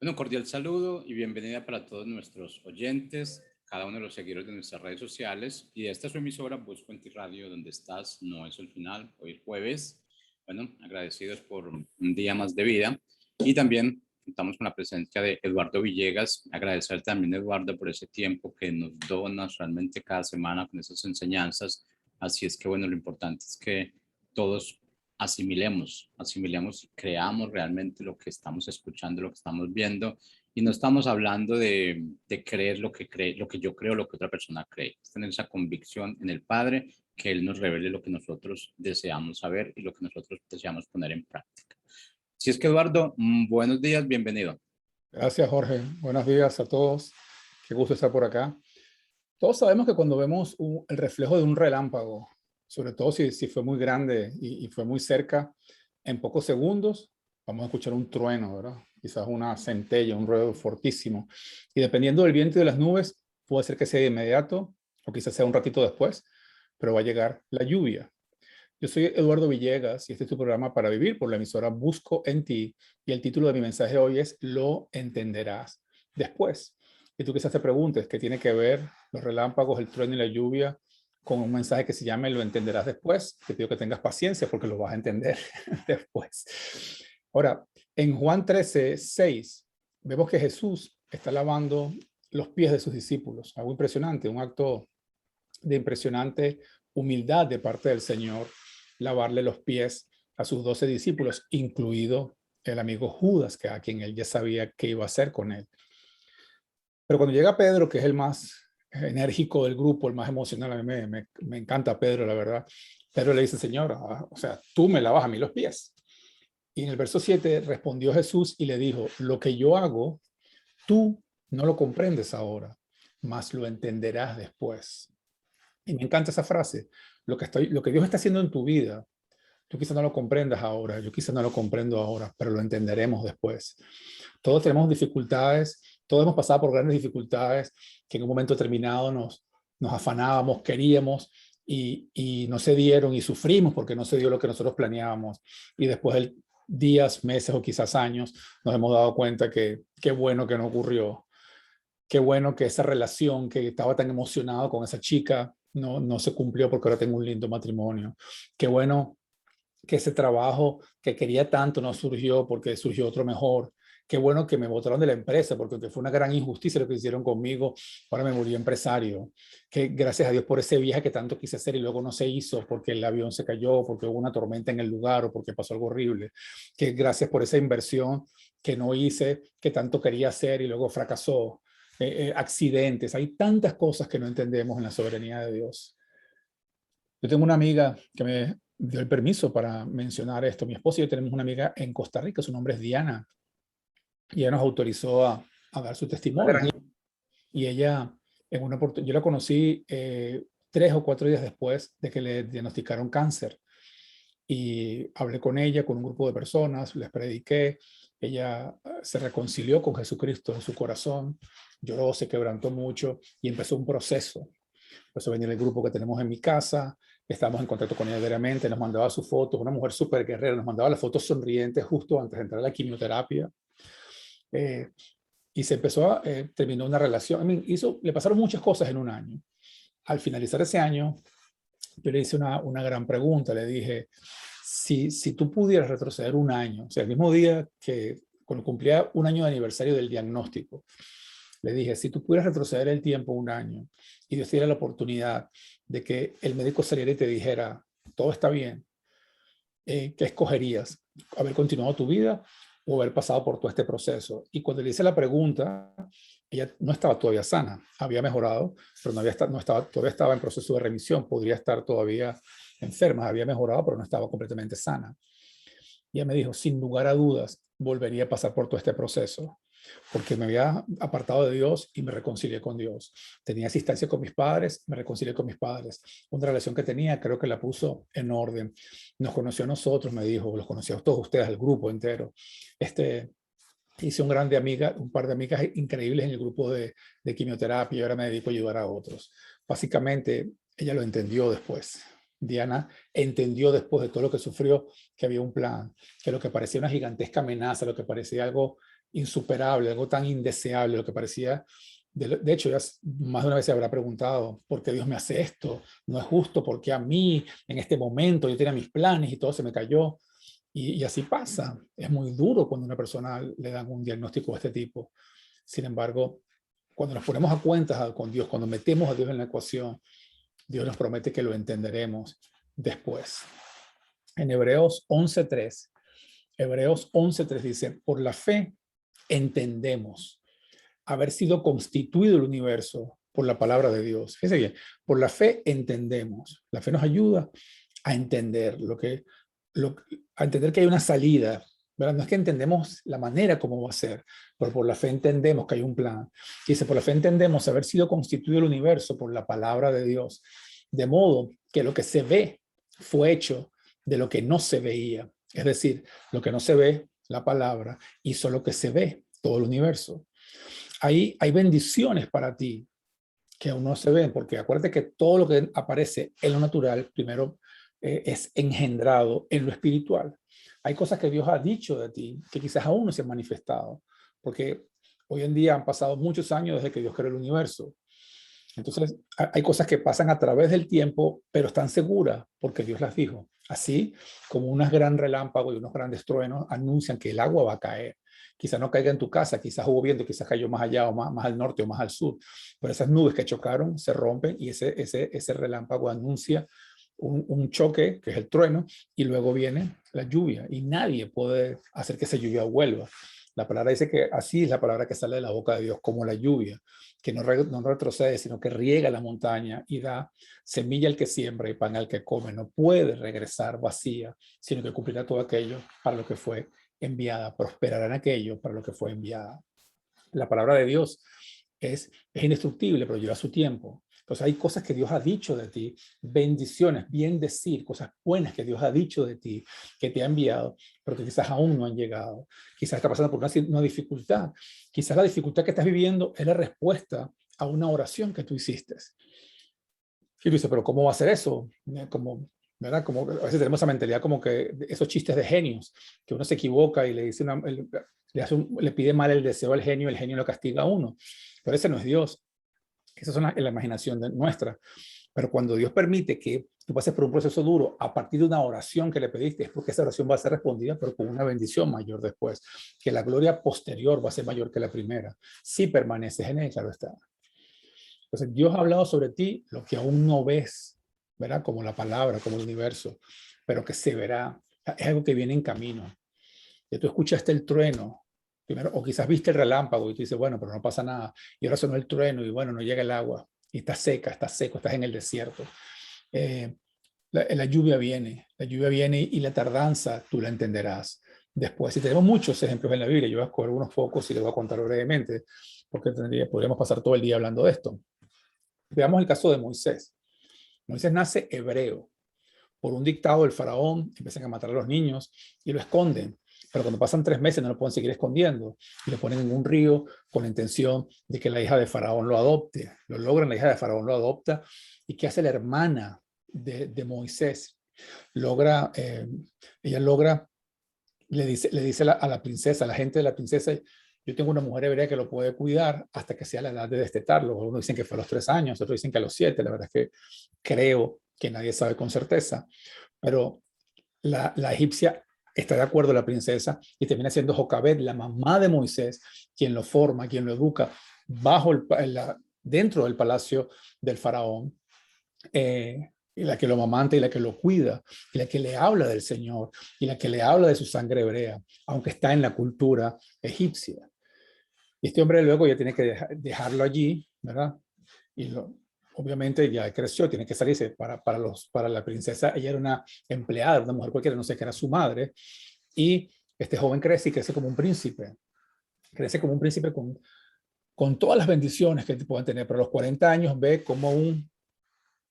Bueno, cordial saludo y bienvenida para todos nuestros oyentes, cada uno de los seguidores de nuestras redes sociales y de esta su emisora Busco en ti Radio, donde estás, no es el final, hoy es jueves. Bueno, agradecidos por un día más de vida y también contamos con la presencia de Eduardo Villegas. Agradecer también a Eduardo por ese tiempo que nos dona realmente cada semana con esas enseñanzas. Así es que bueno, lo importante es que todos asimilemos y creamos realmente lo que estamos escuchando, lo que estamos viendo, y no estamos hablando de creer lo que yo creo, lo que otra persona cree. Es tener esa convicción en el Padre, que Él nos revele lo que nosotros deseamos saber y lo que nosotros deseamos poner en práctica. Si es que Eduardo, buenos días, bienvenido. Gracias, Jorge. Buenos días a todos. Qué gusto estar por acá. Todos sabemos que cuando vemos el reflejo de un relámpago, sobre todo si fue muy grande y fue muy cerca, en pocos segundos vamos a escuchar un trueno, ¿verdad? Quizás una centella, un ruido fortísimo. Y dependiendo del viento y de las nubes, puede ser que sea de inmediato o quizás sea un ratito después, pero va a llegar la lluvia. Yo soy Eduardo Villegas y este es tu programa Para Vivir por la emisora Busco en Ti, y el título de mi mensaje hoy es Lo entenderás después. Y tú quizás te preguntes qué tiene que ver los relámpagos, el trueno y la lluvia con un mensaje que se llame Lo entenderás después. Te pido que tengas paciencia porque lo vas a entender después. Ahora, en Juan 13:6 vemos que Jesús está lavando los pies de sus discípulos. Algo impresionante, un acto de impresionante humildad de parte del Señor, lavarle los pies a sus 12 discípulos, incluido el amigo Judas, que a quien él ya sabía qué iba a hacer con él. Pero cuando llega Pedro, que es el más enérgico del grupo, el más emocional, a mí me encanta Pedro, la verdad. Pedro le dice, Señor, o sea, tú me lavas a mí los pies. Y en el verso 7 respondió Jesús y le dijo, lo que yo hago, tú no lo comprendes ahora, mas lo entenderás después. Y me encanta esa frase. Lo que Dios está haciendo en tu vida, tú quizás no lo comprendas ahora, yo quizás no lo comprendo ahora, pero lo entenderemos después. Todos tenemos dificultades, todos hemos pasado por grandes dificultades que en un momento determinado nos afanábamos, queríamos y no se dieron y sufrimos porque no se dio lo que nosotros planeábamos. Y después de días, meses o quizás años, nos hemos dado cuenta que qué bueno que no ocurrió. Qué bueno que esa relación que estaba tan emocionado con esa chica no se cumplió porque ahora tengo un lindo matrimonio. Qué bueno que ese trabajo que quería tanto no surgió porque surgió otro mejor. Qué bueno que me botaron de la empresa porque aunque fue una gran injusticia lo que hicieron conmigo, ahora me volví empresario. Que gracias a Dios por ese viaje que tanto quise hacer y luego no se hizo porque el avión se cayó, porque hubo una tormenta en el lugar o porque pasó algo horrible. Que gracias por esa inversión que no hice, que tanto quería hacer y luego fracasó. Accidentes, hay tantas cosas que no entendemos en la soberanía de Dios. Yo tengo una amiga que me dio el permiso para mencionar esto. Mi esposo y yo tenemos una amiga en Costa Rica, su nombre es Diana, y ella nos autorizó a dar su testimonio. Y ella, yo la conocí 3 o 4 días después de que le diagnosticaron cáncer. Y hablé con ella, con un grupo de personas, les prediqué. Ella se reconcilió con Jesucristo en su corazón, lloró, se quebrantó mucho y empezó un proceso. Empezó a venir el grupo que tenemos en mi casa, estábamos en contacto con ella diariamente, nos mandaba sus fotos, una mujer súper guerrera, nos mandaba las fotos sonrientes justo antes de entrar a la quimioterapia. Eh, y se empezó terminó una relación. Le pasaron muchas cosas en un año. Al finalizar ese año, yo le hice una gran pregunta, le dije, si tú pudieras retroceder un año, o sea, el mismo día que cuando cumplía un año de aniversario del diagnóstico, le dije, si tú pudieras retroceder el tiempo un año y Dios te diera la oportunidad de que el médico saliera y te dijera, todo está bien, ¿qué escogerías? ¿Haber continuado tu vida o haber pasado por todo este proceso? Y cuando le hice la pregunta, ella no estaba todavía sana, había mejorado, pero todavía estaba en proceso de remisión, podría estar todavía enferma, había mejorado, pero no estaba completamente sana. Y ella me dijo, sin lugar a dudas, volvería a pasar por todo este proceso, porque me había apartado de Dios y me reconcilié con Dios. Tenía asistencia con mis padres, me reconcilié con mis padres. Una relación que tenía, creo que la puso en orden. Nos conoció a nosotros, me dijo, los conoció a todos ustedes, al grupo entero. Hice un par de amigas increíbles en el grupo de quimioterapia y ahora me dedico a ayudar a otros. Básicamente, ella lo entendió después. Diana entendió después de todo lo que sufrió que había un plan, que lo que parecía una gigantesca amenaza, lo que parecía algo insuperable, algo tan indeseable, lo que parecía, de hecho, ya más de una vez se habrá preguntado, ¿por qué Dios me hace esto? No es justo, porque a mí, en este momento, yo tenía mis planes y todo se me cayó. Y así pasa. Es muy duro cuando a una persona le dan un diagnóstico de este tipo. Sin embargo, cuando nos ponemos a cuentas con Dios, cuando metemos a Dios en la ecuación, Dios nos promete que lo entenderemos después. En Hebreos 11:3 dice, por la fe entendemos haber sido constituido el universo por la palabra de Dios. Fíjense bien, por la fe entendemos. La fe nos ayuda a entender a entender que hay una salida, ¿verdad? No es que entendemos la manera como va a ser, pero por la fe entendemos que hay un plan. Dice, por la fe entendemos haber sido constituido el universo por la palabra de Dios, de modo que lo que se ve fue hecho de lo que no se veía. Es decir, lo que no se ve, la palabra, hizo lo que se ve, todo el universo. Ahí hay bendiciones para ti que aún no se ven, porque acuérdate que todo lo que aparece en lo natural, primero es engendrado en lo espiritual. Hay cosas que Dios ha dicho de ti que quizás aún no se han manifestado, porque hoy en día han pasado muchos años desde que Dios creó el universo. Entonces, hay cosas que pasan a través del tiempo, pero están seguras porque Dios las dijo. Así como unos gran relámpagos y unos grandes truenos anuncian que el agua va a caer. Quizás no caiga en tu casa, quizás hubo viento, quizás cayó más allá o más al norte o más al sur. Pero esas nubes que chocaron se rompen y ese relámpago anuncia un choque, que es el trueno, y luego viene la lluvia. Y nadie puede hacer que esa lluvia vuelva. La palabra dice que así es la palabra que sale de la boca de Dios, como la lluvia, que no retrocede, sino que riega la montaña y da semilla al que siembra y pan al que come. No puede regresar vacía, sino que cumplirá todo aquello para lo que fue enviada, prosperará en aquello para lo que fue enviada. La palabra de Dios es indestructible, pero lleva su tiempo. Entonces hay cosas que Dios ha dicho de ti, bendiciones, bien decir, cosas buenas que Dios ha dicho de ti, que te ha enviado, pero que quizás aún no han llegado. Quizás está pasando por una dificultad. Quizás la dificultad que estás viviendo es la respuesta a una oración que tú hiciste. Y tú dices, pero ¿cómo va a ser eso? Como, ¿verdad? Como a veces tenemos esa mentalidad como que esos chistes de genios, que uno se equivoca y le dice le pide mal el deseo al genio, el genio lo castiga a uno. Pero ese no es Dios. Esa es la imaginación nuestra. Pero cuando Dios permite que tú pases por un proceso duro a partir de una oración que le pediste, es porque esa oración va a ser respondida, pero con una bendición mayor después, que la gloria posterior va a ser mayor que la primera. Si permaneces en él, claro está. Entonces, Dios ha hablado sobre ti lo que aún no ves, ¿verdad? Como la palabra, como el universo, pero que se verá. Es algo que viene en camino. Y tú escuchaste el trueno, primero, o quizás viste el relámpago y tú dices, bueno, pero no pasa nada. Y ahora sonó el trueno y bueno, no llega el agua. Y estás seca, estás seco, estás en el desierto. La lluvia viene y la tardanza tú la entenderás después. Y tenemos muchos ejemplos en la Biblia. Yo voy a escoger unos pocos y les voy a contar brevemente, porque podríamos pasar todo el día hablando de esto. Veamos el caso de Moisés. Moisés nace hebreo. Por un dictado del faraón, empiezan a matar a los niños y lo esconden. Pero cuando pasan 3 meses no lo pueden seguir escondiendo y lo ponen en un río con la intención de que la hija de faraón lo adopte. Lo logran, la hija de faraón lo adopta. ¿Y qué hace la hermana de Moisés? Ella logra, le dice a la princesa, a la gente de la princesa, yo tengo una mujer hebrea que lo puede cuidar hasta que sea la edad de destetarlo. Unos dicen que fue a los 3 años, otros dicen que a los 7. La verdad es que creo que nadie sabe con certeza. Pero la egipcia está de acuerdo, la princesa, y termina siendo Jocabed, la mamá de Moisés, quien lo forma, quien lo educa dentro del palacio del faraón. Y la que lo amamanta y la que lo cuida, y la que le habla del Señor, y la que le habla de su sangre hebrea, aunque está en la cultura egipcia. Y este hombre luego ya tiene que dejarlo allí, ¿verdad? Y obviamente ya creció, tiene que salirse. Para la princesa, ella era una empleada, una mujer cualquiera, no sé qué era su madre. Y este joven crece y crece como un príncipe. Crece como un príncipe con todas las bendiciones que puedan tener. Pero a los 40 años ve como un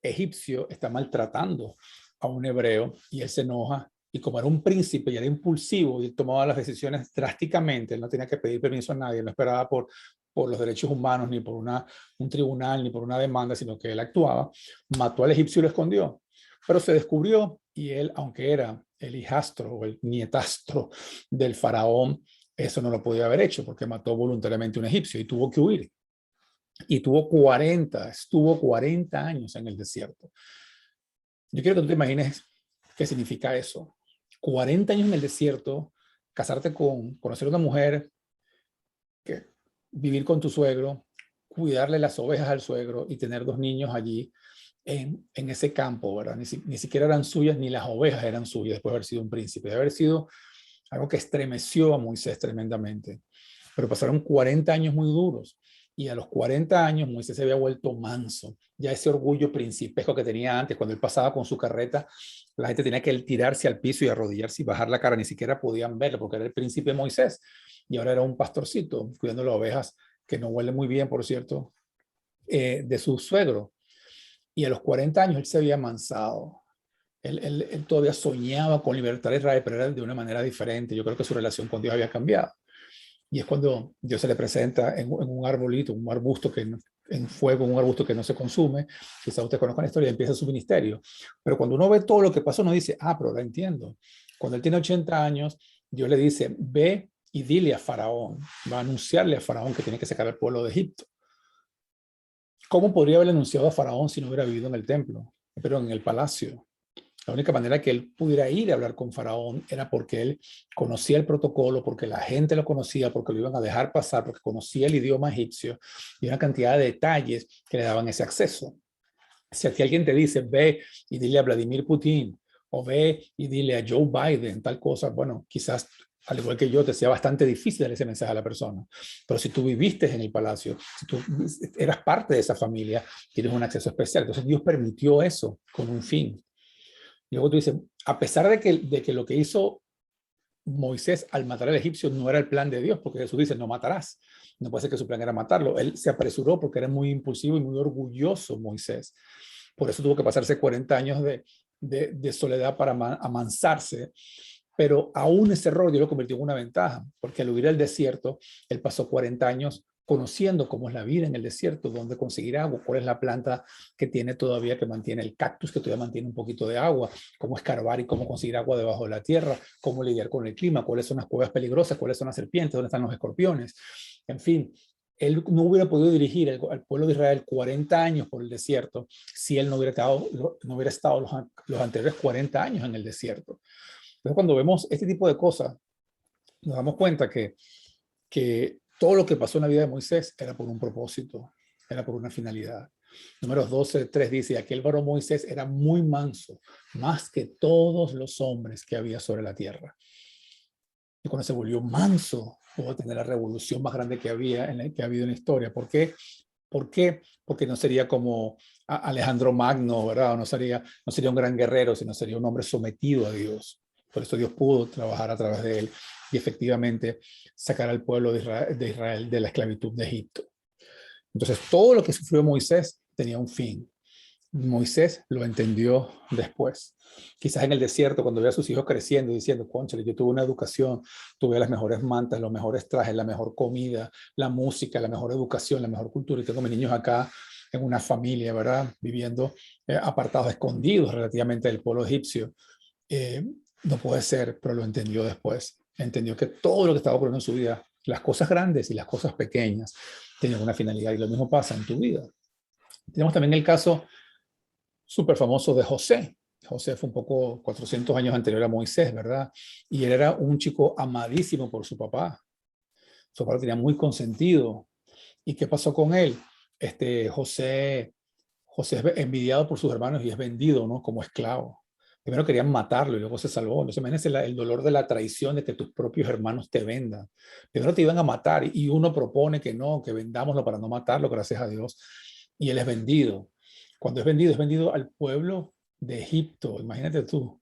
egipcio está maltratando a un hebreo y él se enoja. Y como era un príncipe y era impulsivo y tomaba las decisiones drásticamente, él no tenía que pedir permiso a nadie, no esperaba por los derechos humanos, ni por un tribunal, ni por una demanda, sino que él actuaba, mató al egipcio y lo escondió. Pero se descubrió y él, aunque era el hijastro o el nietastro del faraón, eso no lo podía haber hecho porque mató voluntariamente a un egipcio y tuvo que huir. Y estuvo 40 años en el desierto. Yo quiero que tú te imagines qué significa eso. 40 años en el desierto, conocer a una mujer, vivir con tu suegro, cuidarle las ovejas al suegro y tener 2 niños allí en ese campo, ¿verdad? Ni siquiera eran suyas, ni las ovejas eran suyas después de haber sido un príncipe, de haber sido algo que estremeció a Moisés tremendamente. Pero pasaron 40 años muy duros y a los 40 años Moisés se había vuelto manso. Ya ese orgullo principesco que tenía antes, cuando él pasaba con su carreta, la gente tenía que él tirarse al piso y arrodillarse y bajar la cara, ni siquiera podían verlo porque era el príncipe Moisés y ahora era un pastorcito cuidando las ovejas, que no huele muy bien, por cierto, de su suegro. Y a los 40 años él se había amansado. Él todavía soñaba con libertar a Israel, pero era de una manera diferente. Yo creo que su relación con Dios había cambiado. Y es cuando Dios se le presenta en un arbolito, un arbusto en fuego, un arbusto que no se consume. Quizás usted conozca la historia y empieza su ministerio. Pero cuando uno ve todo lo que pasó, uno dice, pero ahora entiendo. Cuando él tiene 80 años, Dios le dice, ve y dile a Faraón, va a anunciarle a Faraón que tiene que sacar al pueblo de Egipto. ¿Cómo podría haberle anunciado a Faraón si no hubiera vivido en el templo, pero en el palacio? La única manera que él pudiera ir a hablar con Faraón era porque él conocía el protocolo, porque la gente lo conocía, porque lo iban a dejar pasar, porque conocía el idioma egipcio y una cantidad de detalles que le daban ese acceso. Si aquí alguien te dice, ve y dile a Vladimir Putin, o ve y dile a Joe Biden, tal cosa, bueno, quizás al igual que yo, te sea bastante difícil dar ese mensaje a la persona. Pero si tú viviste en el palacio, si tú eras parte de esa familia, tienes un acceso especial. Entonces Dios permitió eso con un fin. Y luego tú dices, a pesar de que lo que hizo Moisés al matar al egipcio no era el plan de Dios, porque Jesús dice, no matarás. No puede ser que su plan era matarlo. Él se apresuró porque era muy impulsivo y muy orgulloso Moisés. Por eso tuvo que pasarse 40 años de soledad para amansarse. Pero aún ese error Dios lo convirtió en una ventaja, porque al huir al desierto, él pasó 40 años conociendo cómo es la vida en el desierto, dónde conseguir agua, cuál es la planta que tiene todavía, que mantiene el cactus, que todavía mantiene un poquito de agua, cómo escarbar y cómo conseguir agua debajo de la tierra, cómo lidiar con el clima, cuáles son las cuevas peligrosas, cuáles son las serpientes, dónde están los escorpiones. En fin, él no hubiera podido dirigir al pueblo de Israel 40 años por el desierto si él no hubiera estado los anteriores 40 años en el desierto. Entonces, cuando vemos este tipo de cosas, nos damos cuenta que todo lo que pasó en la vida de Moisés era por un propósito, era por una finalidad. Números 12:3 dice, aquel varón Moisés era muy manso, más que todos los hombres que había sobre la tierra. Y cuando se volvió manso, pudo tener la revolución más grande que ha habido en la historia. ¿Por qué? ¿Por qué? Porque no sería como Alejandro Magno, ¿verdad? No sería un gran guerrero, sino sería un hombre sometido a Dios. Por eso Dios pudo trabajar a través de él y efectivamente sacar al pueblo de Israel de la esclavitud de Egipto. Entonces, todo lo que sufrió Moisés tenía un fin. Moisés lo entendió después. Quizás en el desierto, cuando ve a sus hijos creciendo y diciendo, cónchale, yo tuve una educación, tuve las mejores mantas, los mejores trajes, la mejor comida, la música, la mejor educación, la mejor cultura, y tengo mis niños acá en una familia, ¿verdad? Viviendo apartados, escondidos relativamente del pueblo egipcio. No puede ser, pero lo entendió después. Entendió que todo lo que estaba ocurriendo en su vida, las cosas grandes y las cosas pequeñas, tenían una finalidad, y lo mismo pasa en tu vida. Tenemos también el caso súper famoso de José. José fue un poco 400 años anterior a Moisés, ¿verdad? Y él era un chico amadísimo por su papá. Su papá lo tenía muy consentido. ¿Y qué pasó con él? José es envidiado por sus hermanos y es vendido, ¿no? Como esclavo. Primero querían matarlo y luego se salvó. Entonces, imagínense el dolor de la traición, de que tus propios hermanos te vendan. Primero te iban a matar y uno propone que no, que vendámoslo para no matarlo, gracias a Dios. Y él es vendido. Cuando es vendido al pueblo de Egipto. Imagínate tú,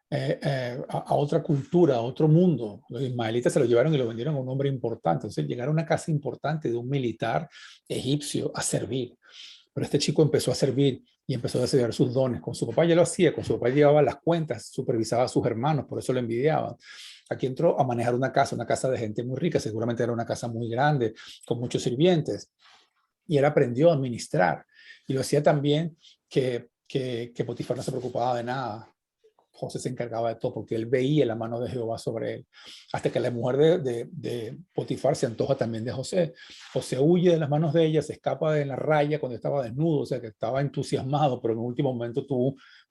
a otra cultura, a otro mundo. Los ismaelitas se lo llevaron y lo vendieron a un hombre importante. Entonces llegaron a una casa importante de un militar egipcio a servir. Pero este chico empezó a servir y empezó a desarrollar sus dones. Con su papá ya lo hacía, con su papá llevaba las cuentas, supervisaba a sus hermanos, por eso lo envidiaban. Aquí entró a manejar una casa de gente muy rica, seguramente era una casa muy grande, con muchos sirvientes. Y él aprendió a administrar. Y lo hacía también que que Potifar no se preocupaba de nada. José se encargaba de todo porque él veía la mano de Jehová sobre él. Hasta que la mujer de Potifar se antoja también de José. José huye de las manos de ella, se escapa de la raya cuando estaba desnudo, o sea que estaba entusiasmado, pero en el último momento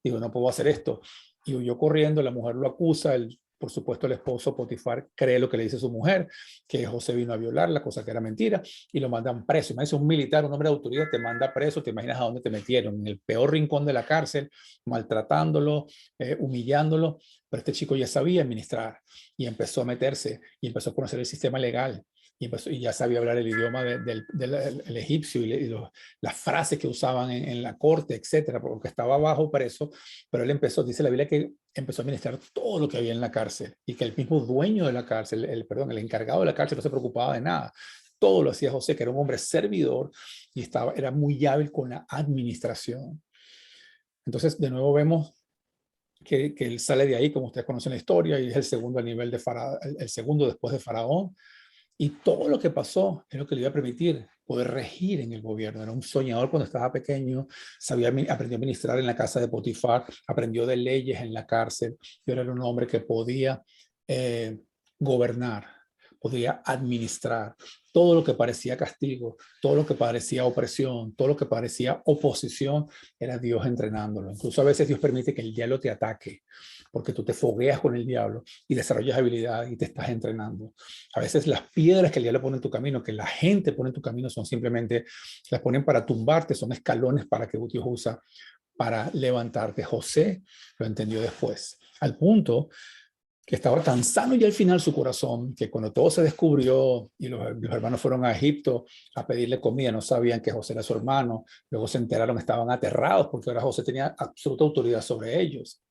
digo, no puedo hacer esto. Y huyó corriendo, la mujer lo acusa, por supuesto el esposo Potifar cree lo que le dice su mujer, que José vino a violarla, cosa que era mentira, y lo mandan preso. Imagínate un militar, un hombre de autoridad, te manda preso, te imaginas a dónde te metieron, en el peor rincón de la cárcel, maltratándolo, humillándolo, pero este chico ya sabía administrar y empezó a meterse y empezó a conocer el sistema legal y ya sabía hablar el idioma del egipcio y las frases que usaban en la corte, etcétera, porque estaba bajo preso, pero él empezó, dice la Biblia, que empezó a administrar todo lo que había en la cárcel y que el mismo dueño de la cárcel, el encargado de la cárcel no se preocupaba de nada. Todo lo hacía José, que era un hombre servidor y era muy hábil con la administración. Entonces, de nuevo vemos que él sale de ahí, como ustedes conocen la historia, y es el segundo a nivel de Faraón, el segundo después de Faraón. Y todo lo que pasó es lo que le iba a permitir poder regir en el gobierno. Era un soñador cuando estaba pequeño, aprendió a ministrar en la casa de Potifar, aprendió de leyes en la cárcel, y ahora era un hombre que podía gobernar, podía administrar todo lo que parecía castigo, todo lo que parecía opresión, todo lo que parecía oposición, era Dios entrenándolo. Incluso a veces Dios permite que el diablo te ataque, porque tú te fogueas con el diablo y desarrollas habilidad y te estás entrenando. A veces las piedras que el diablo pone en tu camino, que la gente pone en tu camino, son simplemente, las ponen para tumbarte, son escalones para que Dios usa para levantarte. José lo entendió después, al punto que estaba tan sano ya al final su corazón, que cuando todo se descubrió y los hermanos fueron a Egipto a pedirle comida, no sabían que José era su hermano, luego se enteraron, estaban aterrados porque ahora José tenía absoluta autoridad sobre ellos.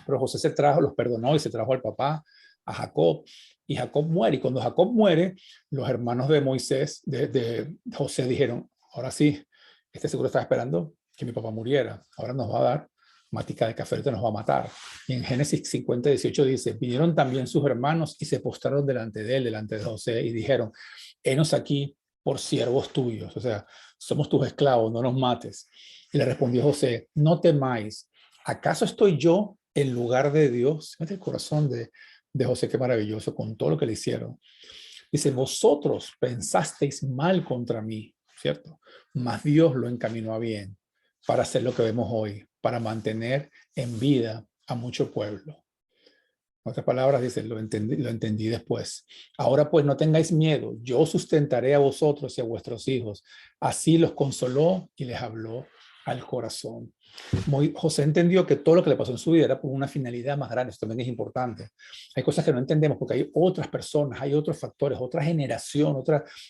Pero José los perdonó y se trajo al papá, a Jacob, y Jacob muere. Y cuando Jacob muere, los hermanos de Moisés, de José, dijeron, ahora sí, este seguro estaba esperando que mi papá muriera, ahora nos va a dar matica de café, nos va a matar. Y en Génesis 50:18 dice, vinieron también sus hermanos y se postraron delante de él, delante de José, y dijeron, henos aquí por siervos tuyos, o sea, somos tus esclavos, no nos mates. Y le respondió José, no temáis, ¿acaso estoy yo en lugar de Dios? Fíjate el corazón de José, qué maravilloso, con todo lo que le hicieron. Dice, vosotros pensasteis mal contra mí, ¿cierto? Mas Dios lo encaminó a bien para hacer lo que vemos hoy, para mantener en vida a mucho pueblo. En otras palabras, dice, lo entendí después. Ahora pues no tengáis miedo, yo sustentaré a vosotros y a vuestros hijos. Así los consoló y les habló al corazón. José entendió que todo lo que le pasó en su vida era por una finalidad más grande. Eso también es importante. Hay cosas que no entendemos porque hay otras personas, hay otros factores, otra generación,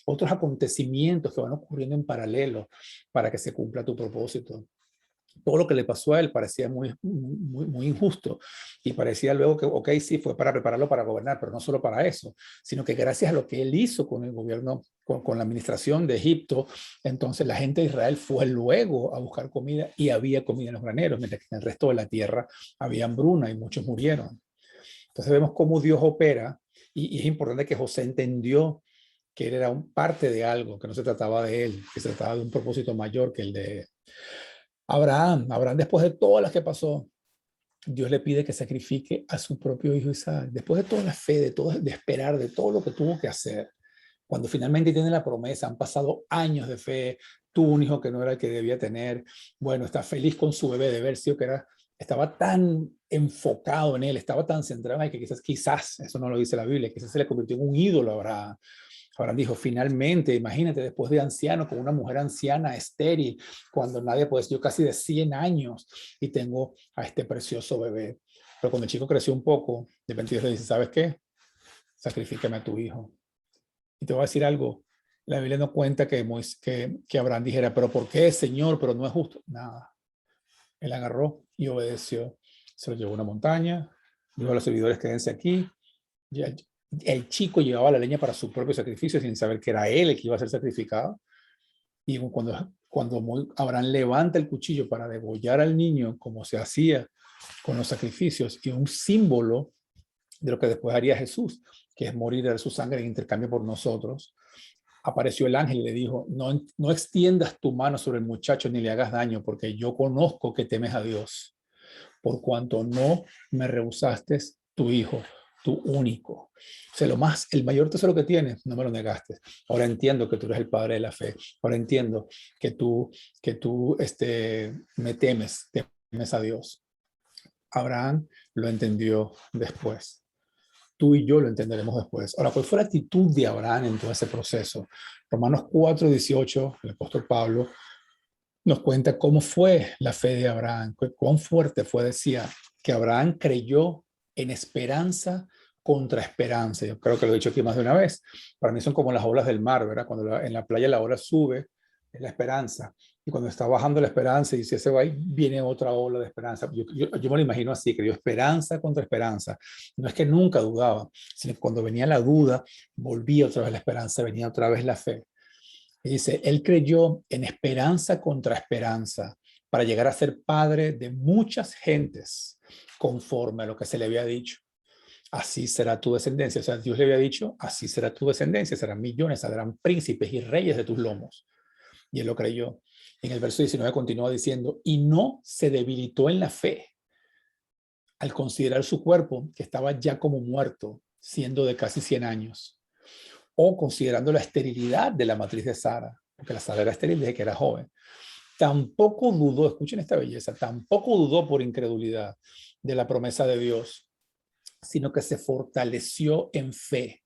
otros acontecimientos que van ocurriendo en paralelo para que se cumpla tu propósito. Todo lo que le pasó a él parecía muy injusto y parecía luego que, ok, sí, fue para prepararlo para gobernar, pero no solo para eso, sino que gracias a lo que él hizo con el gobierno, con la administración de Egipto, entonces la gente de Israel fue luego a buscar comida y había comida en los graneros, mientras que en el resto de la tierra había hambruna y muchos murieron. Entonces vemos cómo Dios opera y es importante que José entendió que él era parte de algo, que no se trataba de él, que se trataba de un propósito mayor que el de Abraham, después de todas las que pasó, Dios le pide que sacrifique a su propio hijo Isaac. Después de toda la fe, de esperar, de todo lo que tuvo que hacer, cuando finalmente tiene la promesa, han pasado años de fe, tuvo un hijo que no era el que debía tener, bueno, está feliz con su bebé de haber sido estaba tan enfocado en él, estaba tan centrado en él que quizás, eso no lo dice la Biblia, quizás se le convirtió en un ídolo a Abraham. Abraham dijo, finalmente, imagínate, después de anciano, con una mujer anciana, estéril, cuando nadie, pues yo casi de 100 años y tengo a este precioso bebé. Pero cuando el chico creció un poco, de repente le dice, ¿sabes qué? Sacrifícame a tu hijo. Y te voy a decir algo, la Biblia no cuenta que Abraham dijera, pero ¿por qué, Señor? Pero no es justo. Nada. Él agarró y obedeció. Se lo llevó a una montaña, dijo a los servidores, quédense aquí. El chico llevaba la leña para su propio sacrificio sin saber que era él el que iba a ser sacrificado. Y cuando Abraham levanta el cuchillo para degollar al niño, como se hacía con los sacrificios, y un símbolo de lo que después haría Jesús, que es morir de su sangre en intercambio por nosotros, apareció el ángel y le dijo, no extiendas tu mano sobre el muchacho ni le hagas daño, porque yo conozco que temes a Dios, por cuanto no me rehusaste tu hijo, tu único. O sea, el mayor tesoro que tienes, no me lo negaste. Ahora entiendo que tú eres el padre de la fe. Ahora entiendo que tú me temes a Dios. Abraham lo entendió después. Tú y yo lo entenderemos después. Ahora, ¿cuál fue la actitud de Abraham en todo ese proceso? Romanos 4:18, el apóstol Pablo nos cuenta cómo fue la fe de Abraham, cuán fuerte fue, decía, que Abraham creyó en esperanza contra esperanza. Yo creo que lo he dicho aquí más de una vez. Para mí son como las olas del mar, ¿verdad? Cuando en la playa la ola sube, es la esperanza. Y cuando está bajando la esperanza y si se va, viene otra ola de esperanza. Yo me lo imagino así, creyó esperanza contra esperanza. No es que nunca dudaba, sino que cuando venía la duda, volvía otra vez la esperanza, venía otra vez la fe. Y dice, él creyó en esperanza contra esperanza para llegar a ser padre de muchas gentes, conforme a lo que se le había dicho. Así será tu descendencia. O sea, Dios le había dicho, así será tu descendencia, serán millones, saldrán príncipes y reyes de tus lomos. Y él lo creyó. En el verso 19 continúa diciendo, y no se debilitó en la fe al considerar su cuerpo, que estaba ya como muerto, siendo de casi 100 años, o considerando la esterilidad de la matriz de Sara, porque la Sara era estéril desde que era joven. Tampoco dudó, escuchen esta belleza, tampoco dudó por incredulidad de la promesa de Dios, sino que se fortaleció en fe,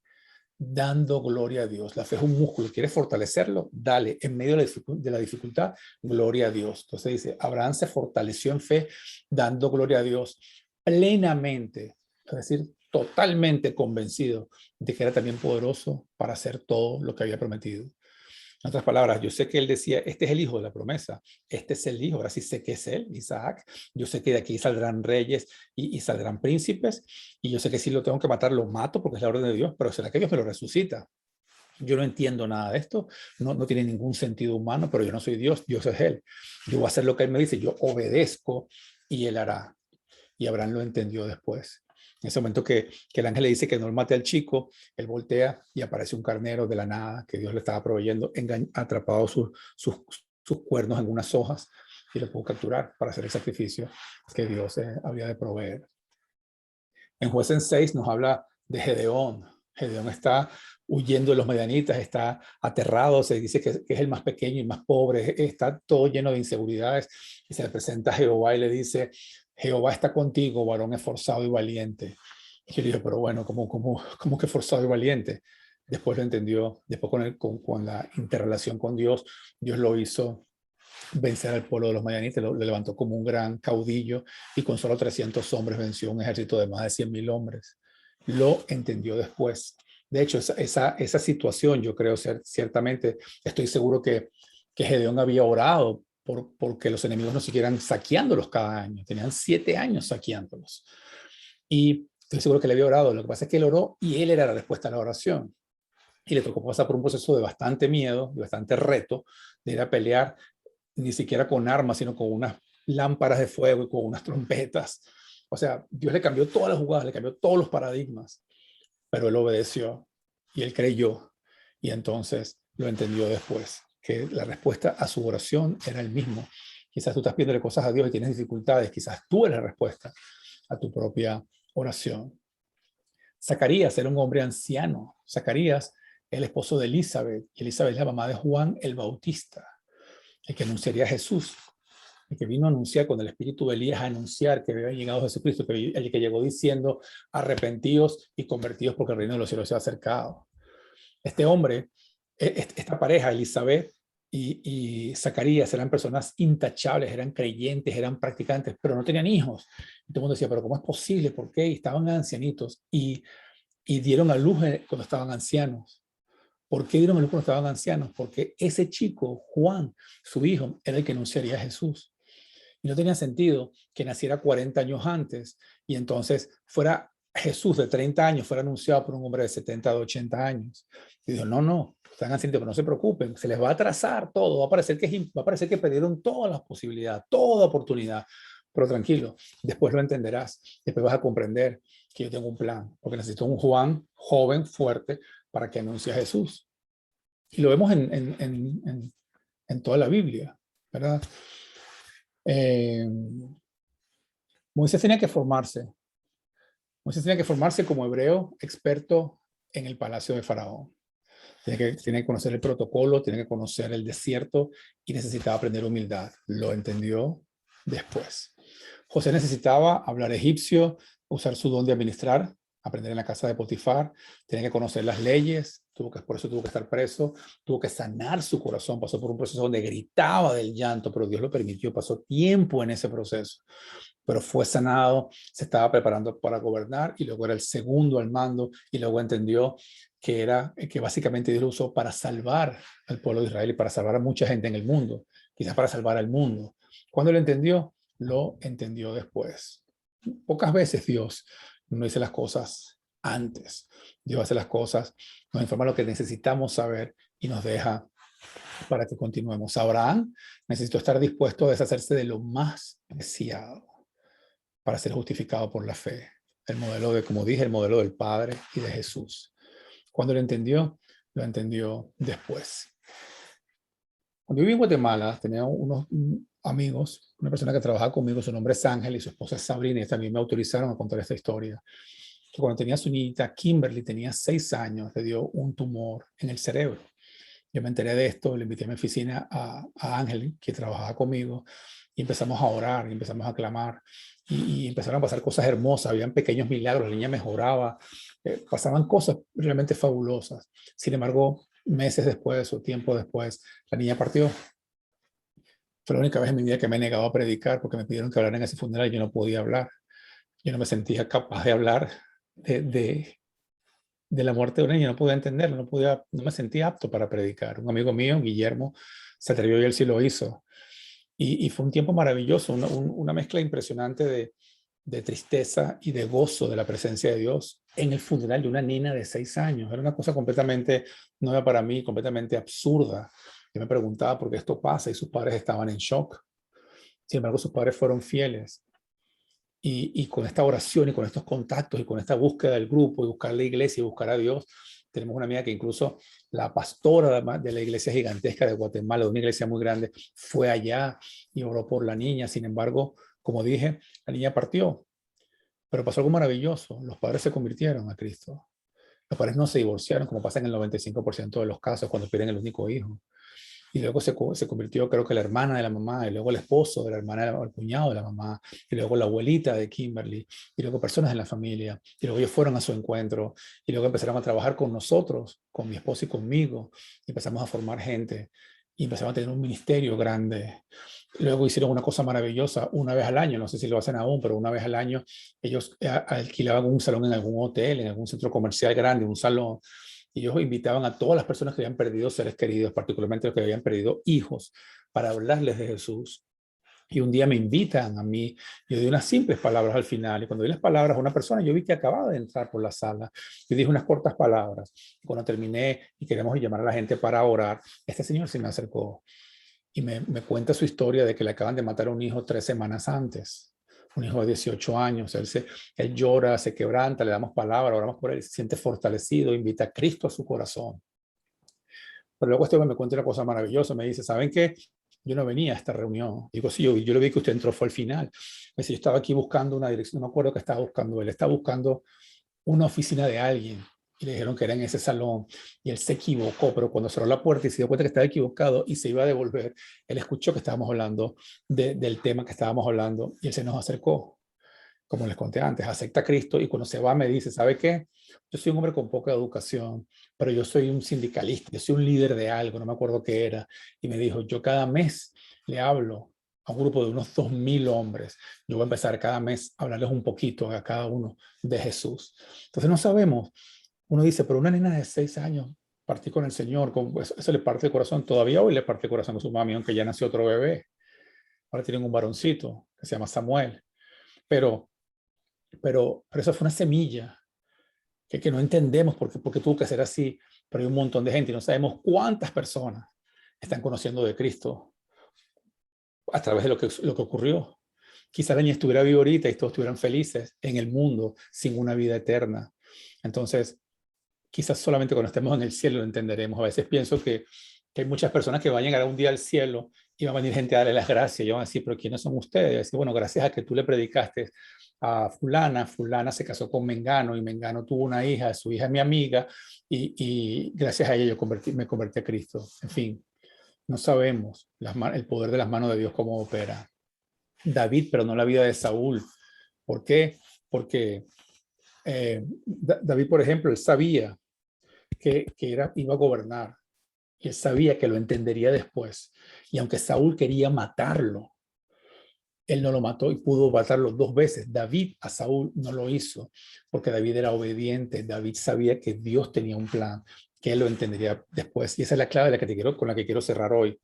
dando gloria a Dios. La fe es un músculo, ¿quieres fortalecerlo? Dale, en medio de la dificultad, gloria a Dios. Entonces dice, Abraham se fortaleció en fe, dando gloria a Dios plenamente, es decir, totalmente convencido de que era también poderoso para hacer todo lo que había prometido. En otras palabras, yo sé que él decía, este es el hijo de la promesa, este es el hijo, ahora sí sé que es él, Isaac, yo sé que de aquí saldrán reyes y saldrán príncipes, y yo sé que si lo tengo que matar, lo mato porque es la orden de Dios, pero ¿será que Dios me lo resucita? Yo no entiendo nada de esto, no tiene ningún sentido humano, pero yo no soy Dios, Dios es Él. Yo voy a hacer lo que Él me dice, yo obedezco y Él hará. Y Abraham lo entendió después. En ese momento que el ángel le dice que no mate al chico, él voltea y aparece un carnero de la nada que Dios le estaba proveyendo, atrapado sus cuernos en unas hojas y lo pudo capturar para hacer el sacrificio que Dios había de proveer. En Jueces 6 nos habla de Gedeón. Gedeón está huyendo de los medianitas, está aterrado, se dice que es el más pequeño y más pobre, está todo lleno de inseguridades y se le presenta a Jehová y le dice, Jehová está contigo, varón esforzado y valiente. Y yo le dije, pero bueno, ¿cómo que esforzado y valiente? Después lo entendió, después con la interrelación con Dios, Dios lo hizo vencer al pueblo de los madianitas, lo levantó como un gran caudillo y con solo 300 hombres venció un ejército de más de 100,000 hombres. Lo entendió después. De hecho, esa situación, yo creo ciertamente, estoy seguro que Gedeón había orado porque los enemigos no siguieran saqueándolos cada año. Tenían 7 años saqueándolos. Y estoy seguro que le había orado. Lo que pasa es que él oró y él era la respuesta a la oración. Y le tocó pasar por un proceso de bastante miedo, de bastante reto, de ir a pelear ni siquiera con armas, sino con unas lámparas de fuego y con unas trompetas. O sea, Dios le cambió todas las jugadas, le cambió todos los paradigmas, pero él obedeció y él creyó y entonces lo entendió después, que la respuesta a su oración era el mismo. Quizás tú estás pidiendo cosas a Dios y tienes dificultades, quizás tú eres la respuesta a tu propia oración. Zacarías era un hombre anciano. Zacarías, el esposo de Elizabeth, y Elizabeth es la mamá de Juan el Bautista, el que anunciaría a Jesús, el que vino a anunciar con el espíritu de Elías a anunciar que había llegado Jesucristo, el que llegó diciendo arrepentidos y convertidos porque el reino de los cielos se ha acercado. Este hombre, esta pareja, Elizabeth y Zacarías, eran personas intachables, eran creyentes, eran practicantes, pero no tenían hijos. Y todo el mundo decía, pero ¿cómo es posible? ¿Por qué? Y estaban ancianitos y dieron a luz cuando estaban ancianos. ¿Por qué dieron a luz cuando estaban ancianos? Porque ese chico, Juan, su hijo, era el que anunciaría a Jesús. Y no tenía sentido que naciera 40 años antes y entonces fuera Jesús de 30 años, fuera anunciado por un hombre de 70, de 80 años. Y dijo, no, están ancianitos, pero no se preocupen, se les va a atrasar todo, va a parecer que perdieron todas las posibilidades, toda oportunidad. Pero tranquilo, después lo entenderás, después vas a comprender que yo tengo un plan, porque necesito un Juan joven, fuerte, para que anuncie a Jesús. Y lo vemos en toda la Biblia, ¿verdad? Moisés tenía que formarse. Moisés tenía que formarse como hebreo experto en el palacio de Faraón. Tiene que conocer el protocolo, tiene que conocer el desierto y necesitaba aprender humildad. Lo entendió después. José necesitaba hablar egipcio, usar su don de administrar, aprender en la casa de Potifar, tenía que conocer las leyes, por eso tuvo que estar preso, tuvo que sanar su corazón, pasó por un proceso donde gritaba del llanto, pero Dios lo permitió, pasó tiempo en ese proceso, pero fue sanado, se estaba preparando para gobernar y luego era el segundo al mando y luego entendió que básicamente Dios lo usó para salvar al pueblo de Israel y para salvar a mucha gente en el mundo, quizás para salvar al mundo. Cuando lo entendió después. Pocas veces Dios no dice las cosas antes. Dios hace las cosas, nos informa lo que necesitamos saber y nos deja para que continuemos. Abraham necesitó estar dispuesto a deshacerse de lo más preciado para ser justificado por la fe. El modelo de, como dije, el modelo del Padre y de Jesús. Cuando lo entendió después. Cuando viví en Guatemala, tenía unos amigos, una persona que trabajaba conmigo, su nombre es Ángel y su esposa es Sabrina, y también me autorizaron a contar esta historia. Que cuando tenía su niñita, Kimberly, tenía 6 años, le dio un tumor en el cerebro. Yo me enteré de esto, le invité a mi oficina a Ángel, que trabajaba conmigo, y empezamos a orar, y empezamos a clamar, y empezaron a pasar cosas hermosas, habían pequeños milagros, la niña mejoraba, pasaban cosas realmente fabulosas. Sin embargo, meses después o tiempo después, la niña partió. Fue la única vez en mi vida que me he negado a predicar porque me pidieron que hablara en ese funeral y yo no podía hablar. Yo no me sentía capaz de hablar de la muerte de una niña, no podía entenderlo, no me sentía apto para predicar. Un amigo mío, Guillermo, se atrevió y él sí lo hizo. Y fue un tiempo maravilloso, una mezcla impresionante de tristeza y de gozo de la presencia de Dios en el funeral de una nena de 6 años. Era una cosa completamente nueva para mí, completamente absurda. Yo me preguntaba por qué esto pasa y sus padres estaban en shock. Sin embargo, sus padres fueron fieles. Y con esta oración y con estos contactos y con esta búsqueda del grupo y buscar la iglesia y buscar a Dios, tenemos una amiga que incluso la pastora de la iglesia gigantesca de Guatemala, de una iglesia muy grande, fue allá y oró por la niña. Sin embargo, como dije, la niña partió, pero pasó algo maravilloso. Los padres se convirtieron a Cristo. Los padres no se divorciaron, como pasa en el 95% de los casos cuando pierden el único hijo. Y luego se convirtió, creo que la hermana de la mamá, y luego el esposo de la hermana, el cuñado de la mamá, y luego la abuelita de Kimberly, y luego personas en la familia, y luego ellos fueron a su encuentro, y luego empezaron a trabajar con nosotros, con mi esposo y conmigo, y empezamos a formar gente, y empezamos a tener un ministerio grande. Luego hicieron una cosa maravillosa, una vez al año, no sé si lo hacen aún, pero una vez al año ellos alquilaban un salón en algún hotel, en algún centro comercial grande, un salón, y ellos invitaban a todas las personas que habían perdido seres queridos, particularmente los que habían perdido hijos, para hablarles de Jesús. Y un día me invitan a mí, yo di unas simples palabras al final, y cuando di las palabras a una persona, yo vi que acababa de entrar por la sala, yo dije unas cortas palabras, y cuando terminé y queremos llamar a la gente para orar, este señor se me acercó y me cuenta su historia de que le acaban de matar a un hijo 3 semanas antes. Un hijo de 18 años, él llora, se quebranta, le damos palabra, oramos por él, se siente fortalecido, invita a Cristo a su corazón. Pero luego este hombre me cuenta una cosa maravillosa, me dice, ¿saben qué? Yo no venía a esta reunión. Digo, sí, yo lo vi que usted entró, fue al final. Me dice, yo estaba aquí buscando una dirección, no me acuerdo qué estaba buscando, él estaba buscando una oficina de alguien y le dijeron que era en ese salón y él se equivocó, pero cuando cerró la puerta y se dio cuenta que estaba equivocado y se iba a devolver, él escuchó que estábamos hablando del tema que estábamos hablando y él se nos acercó, como les conté antes, acepta a Cristo y cuando se va me dice, ¿sabe qué? Yo soy un hombre con poca educación, pero yo soy un sindicalista, yo soy un líder de algo, no me acuerdo qué era, y me dijo, yo cada mes le hablo a un grupo de unos 2,000 hombres. Yo voy a empezar cada mes a hablarles un poquito a cada uno de Jesús. Entonces no sabemos. Uno dice, pero una nena de 6 años partí con el Señor, eso le parte el corazón. Todavía hoy le parte el corazón a su mami, aunque ya nació otro bebé. Ahora tienen un varoncito que se llama Samuel. Pero eso fue una semilla que no entendemos porque tuvo que ser así. Pero hay un montón de gente y no sabemos cuántas personas están conociendo de Cristo a través de lo que ocurrió. Quizá la niña estuviera viva ahorita y todos estuvieran felices en el mundo sin una vida eterna. Entonces, quizás solamente cuando estemos en el cielo lo entenderemos. A veces pienso que hay muchas personas que van a llegar un día al cielo y va a venir gente a darle las gracias y van a decir, pero ¿quiénes son ustedes? Y decir, bueno, gracias a que tú le predicaste a fulana, fulana se casó con Mengano y Mengano tuvo una hija, su hija es mi amiga y gracias a ella yo me convertí a Cristo. En fin, no sabemos el poder de las manos de Dios cómo opera. David, pero no la vida de Saúl. ¿Por qué? Porque David, por ejemplo, él sabía que iba a gobernar y él sabía que lo entendería después. Y aunque Saúl quería matarlo, él no lo mató y pudo matarlo 2 veces. David a Saúl no lo hizo porque David era obediente. David sabía que Dios tenía un plan, que él lo entendería después. Y esa es la clave con la que quiero cerrar hoy.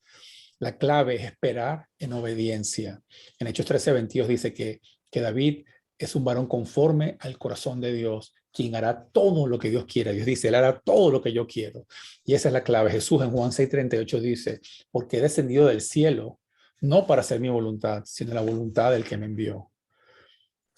La clave es esperar en obediencia. En Hechos 13:22 dice que David es un varón conforme al corazón de Dios, quien hará todo lo que Dios quiera. Dios dice, él hará todo lo que yo quiero. Y esa es la clave. Jesús en Juan 6:38 dice, porque he descendido del cielo, no para hacer mi voluntad, sino la voluntad del que me envió.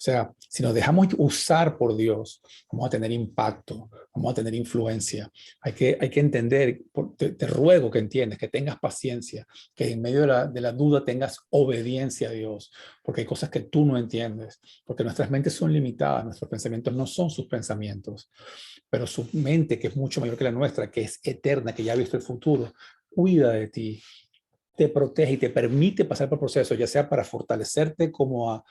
O sea, si nos dejamos usar por Dios, vamos a tener impacto, vamos a tener influencia. Hay que entender, te ruego que entiendas, que tengas paciencia, que en medio de la duda tengas obediencia a Dios, porque hay cosas que tú no entiendes, porque nuestras mentes son limitadas, nuestros pensamientos no son sus pensamientos, pero su mente, que es mucho mayor que la nuestra, que es eterna, que ya ha visto el futuro, cuida de ti, te protege y te permite pasar por procesos, ya sea para fortalecerte como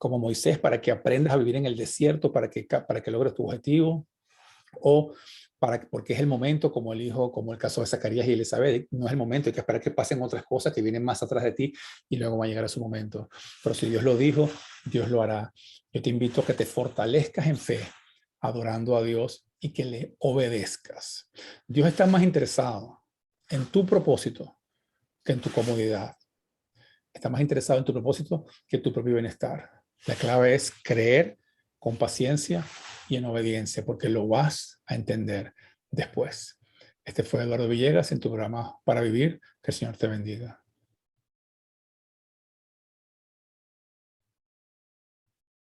Moisés, para que aprendas a vivir en el desierto, para que logres tu objetivo, o porque es el momento, como como el caso de Zacarías y Elizabeth, no es el momento, hay que esperar que pasen otras cosas que vienen más atrás de ti y luego va a llegar a su momento. Pero si Dios lo dijo, Dios lo hará. Yo te invito a que te fortalezcas en fe, adorando a Dios y que le obedezcas. Dios está más interesado en tu propósito que en tu comodidad. Está más interesado en tu propósito que en tu propio bienestar. La clave es creer con paciencia y en obediencia, porque lo vas a entender después. Este fue Eduardo Villegas en tu programa Para Vivir. Que el Señor te bendiga.